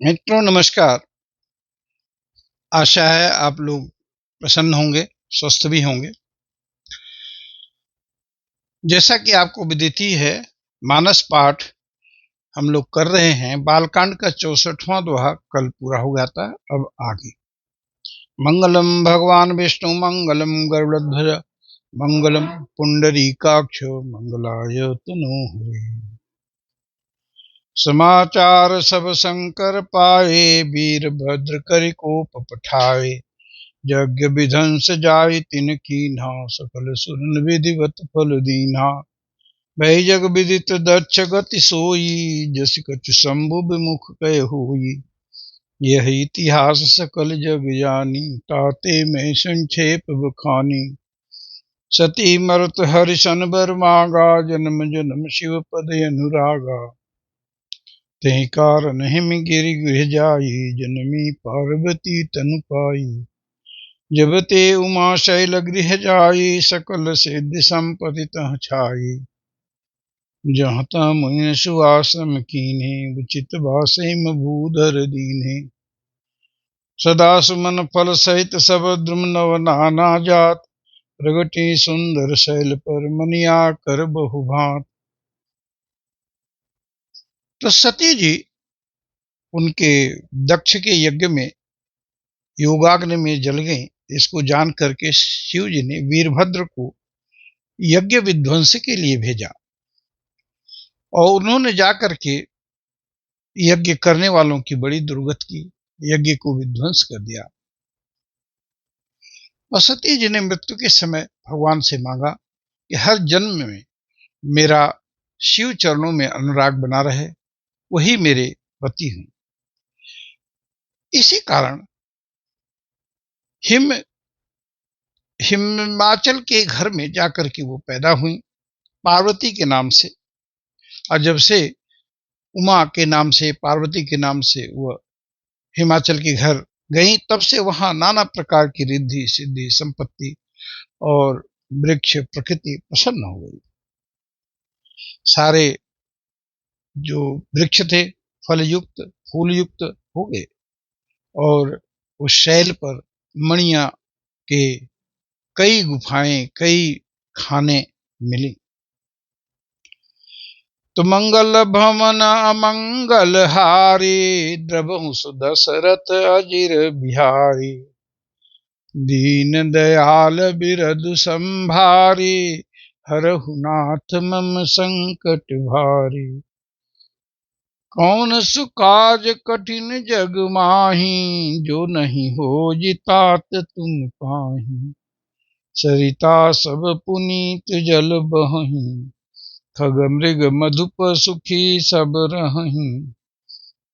मित्रों नमस्कार। आशा है आप लोग प्रसन्न होंगे, स्वस्थ भी होंगे। जैसा कि आपको विदित है, मानस पाठ हम लोग कर रहे हैं। बालकांड का 64वां दोहा कल पूरा हो गया था। अब आगे मंगलम भगवान विष्णु मंगलम गरुड़ध्वज मंगलम पुंडरीकाक्ष मंगलाय तनोहरे। समाचार सब शंकर पाए, वीरभद्र करि कोप पठाए। यज्ञ विध्वंस जाय तिन कीन्हा, सकल सुरन विधिवत फल दीन्हा। भई जग विदित दक्ष गति सोई, जस कछु शंभु विमुख कय होई। यह इतिहास सकल जग जानी, ताते में संक्षेप बखानी। सती मरत हरिशन बर मागा, जन्म जन्म शिव पद अनुरागा। तेहि कारण हिम गिरि गृह जाई, जनमी पार्वती तनु पाई। जब ते उमा शैल गृह जाई, सकल सिद्धि संपत्ति तह छाई। जहाँ तहाँ मुनि सुआसम कीन्हे, उचित भाषे भूधर दीन्हे। सदा सुमन फल सहित सब द्रुम नव नाना जात, प्रगति सुंदर शैल पर मनिया कर बहु भांत। तो सती जी उनके दक्ष के यज्ञ में योगाग्नि में जल गई। इसको जान करके शिव जी ने वीरभद्र को यज्ञ विध्वंस के लिए भेजा और उन्होंने जाकर के यज्ञ करने वालों की बड़ी दुर्गत की, यज्ञ को विध्वंस कर दिया। और सती जी ने मृत्यु के समय भगवान से मांगा कि हर जन्म में मेरा शिव चरणों में अनुराग बना रहे, वही मेरे पति हूं। इसी कारण हिमाचल के घर में जाकर के वो पैदा हुई पार्वती के नाम से। और जब से उमा के नाम से, पार्वती के नाम से वह हिमाचल के घर गई, तब से वहां नाना प्रकार की रिद्धि सिद्धि संपत्ति और वृक्ष प्रकृति प्रसन्न हो गई। सारे जो वृक्ष थे फल युक्त फूल युक्त हो गए और उस शैल पर मणिया के कई गुफाएं, कई खाने मिली। तो मंगल भवन अमंगल हारी, द्रवहु सुदशरथ अजिर बिहारी। दीन दयाल बिरदु संभारी, हरहु नाथ मम संकट भारी। कौन सुकाज कठिन जग माही, जो नहीं होई तात तुम पाही। सरिता सब पुनीत जल बही, खग मृग मधुप सुखी सब रही।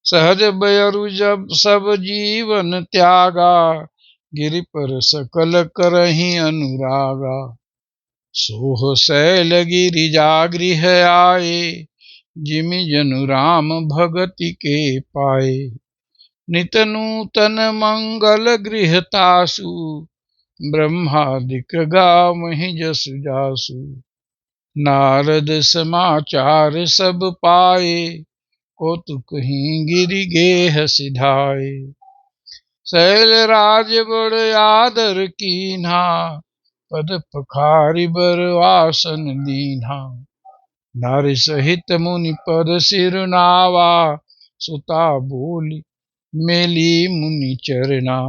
सहज बयरु जब सब जीवन त्यागा, गिरि पर सकल करहि अनुरागा। सोह शैल गिरिजा गृह आए, जिमि जनु राम भगति के पाए। नित नूतन मंगल गृह तासु, ब्रह्मादिक गावहि जसु जासु। नारद समाचार सब पाए, कौतुकहि गिरि गेह सिधाए। शैल राज बड़ आदर कीन्हा, पद पखारि बर आसन दीन्हा। नारी सहित मुनि पद सिरनावा, सुता बोली मेली मुनि चरना।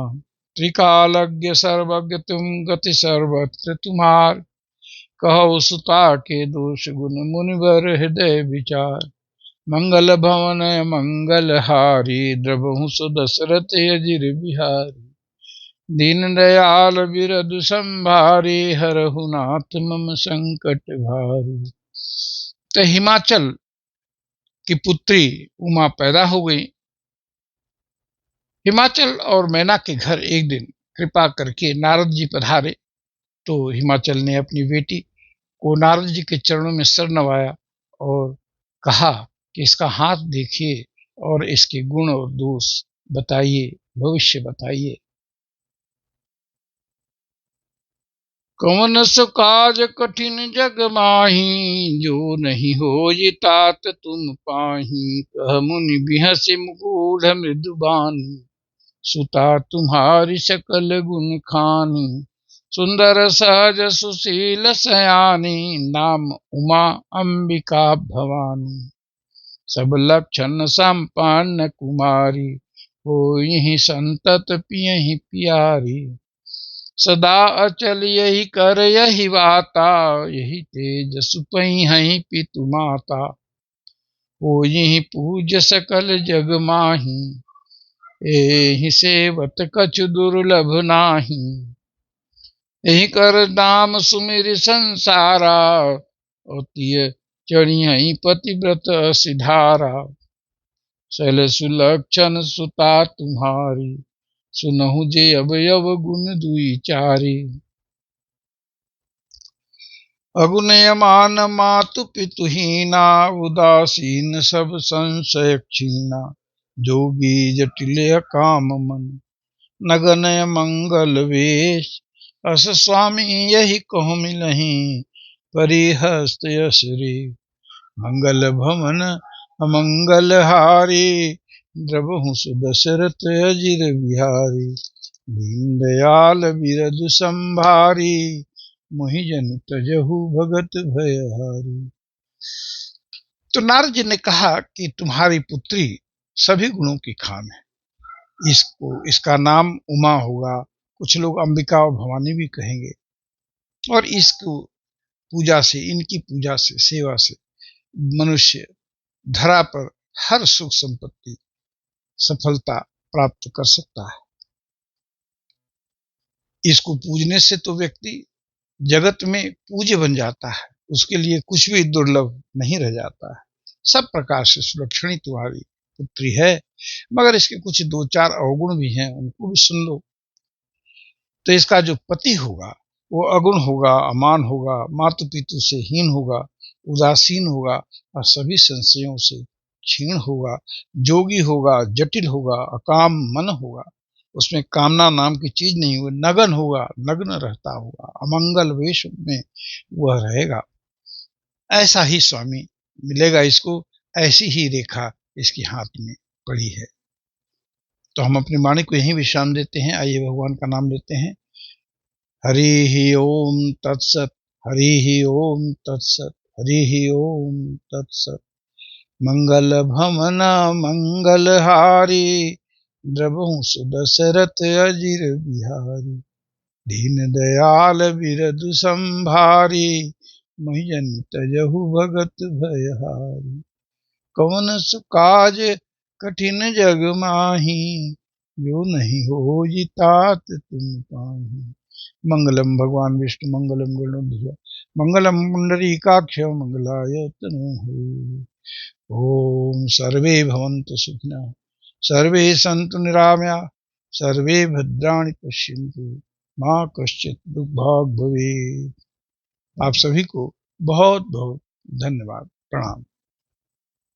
त्रिकालज्ञ सर्वज्ञ तुम गति सर्वत्र तुम्हार, कहो सुता के दोष गुण मुनिवर हृदय विचार। मंगल भवन मंगल हारी, द्रवहु सुदशरथ अजिर बिहारी। दीन दयाल बिरदु संभारी, हरहु नाथ मम संकट भारी। तो हिमाचल की पुत्री उमा पैदा हो गई। हिमाचल और मैना के घर एक दिन कृपा करके नारद जी पधारे, तो हिमाचल ने अपनी बेटी को नारद जी के चरणों में सिर नवाया और कहा कि इसका हाथ देखिए और इसके गुण और दोष बताइए, भविष्य बताइए। कवन सो काज कठिन जग माही, जो नहीं होई तात तुम पाही। कह मुनि बिहसि मुकुढ़ मृदुबानी, सुता तुम्हारी सकल गुण खानी। सुंदर सहज सुशील सयानी, नाम उमा अंबिका भवानी। सब लक्षण संपन्न कुमारी, होई संतत पियहि प्यारी। सदा अचल यही कर यही वाता, यही तेज सुपई हई पितु माता। होई पूज सकल जग माही, एहि सेवत कछु दुर्लभ नाही। एहि कर नाम सुमिर संसारा, अतिय चढ़ियहि पतिव्रत सिधारा। शैल सुलक्षण सुता तुम्हारी, सुनहु जे अवयव गुण दुई चारी। अगुनयमान मातु पितुहीना, उदासीन सब संशय क्षीणा। जोगी जटिल काम मन, नगनय मंगल वेश। अस स्वामी यही कहु मिलहि, परिहस्त यश रे। मंगल भवन अमंगल हारी, द्रबहु सुदशरथ अजिर बिहारी। दीन दयाल बिरधु संभारी, मोहि जन तजहु भगत भयहारी। तो नारद जी ने कहा कि तुम्हारी पुत्री सभी गुणों की खान है। इसका नाम उमा होगा, कुछ लोग अंबिका और भवानी भी कहेंगे। और इसको पूजा से, इनकी पूजा से, सेवा से मनुष्य धरा पर हर सुख संपत्ति, सफलता प्राप्त कर सकता है। इसको पूजने से तो व्यक्ति जगत में पूज्य बन जाता है, उसके लिए कुछ भी दुर्लभ नहीं रह जाता है। सब प्रकार से सुलक्षणी तुम्हारी पुत्री है, मगर इसके कुछ दो चार अवगुण भी हैं, उनको भी सुन लो। तो इसका जो पति होगा वो अगुण होगा, अमान होगा, मातु पितु से हीन होगा, उदासीन होगा और सभी संशयों से क्षीण होगा। जोगी होगा, जटिल होगा, अकाम मन होगा, उसमें कामना नाम की चीज नहीं होगी। नगन होगा, नग्न रहता होगा, अमंगल वेश में वह रहेगा। ऐसा ही स्वामी मिलेगा इसको, ऐसी ही रेखा इसके हाथ में पड़ी है। तो हम अपनी वाणी को यहीं विश्राम देते हैं। आइए भगवान का नाम लेते हैं। हरि ओम तत्सत, हरि ओम तत्सत, हरि ओम तत्सत। मंगल भवन मंगल हारी, द्रबहु सुदशरथ अजिर बिहारी। दीन दयाल बिरधु संभारी, मोहि जन तजहु भगत भयहारी। कवन सु काज कठिन जग माही, जो नहीं होई तात तुम पाही। मंगलम भगवान विष्णु मंगलम गरुड़ध्वज मंगलम पुंडरीकाक्ष मंगलाय तनोहरि। ओम सर्वे भवन्तु सुखिनः, सर्वे सन्तु निरामया, सर्वे भद्राणि पश्यन्तु, मां कश्चित् दुर्भाग् भवेत्। आप सभी को बहुत बहुत धन्यवाद, प्रणाम।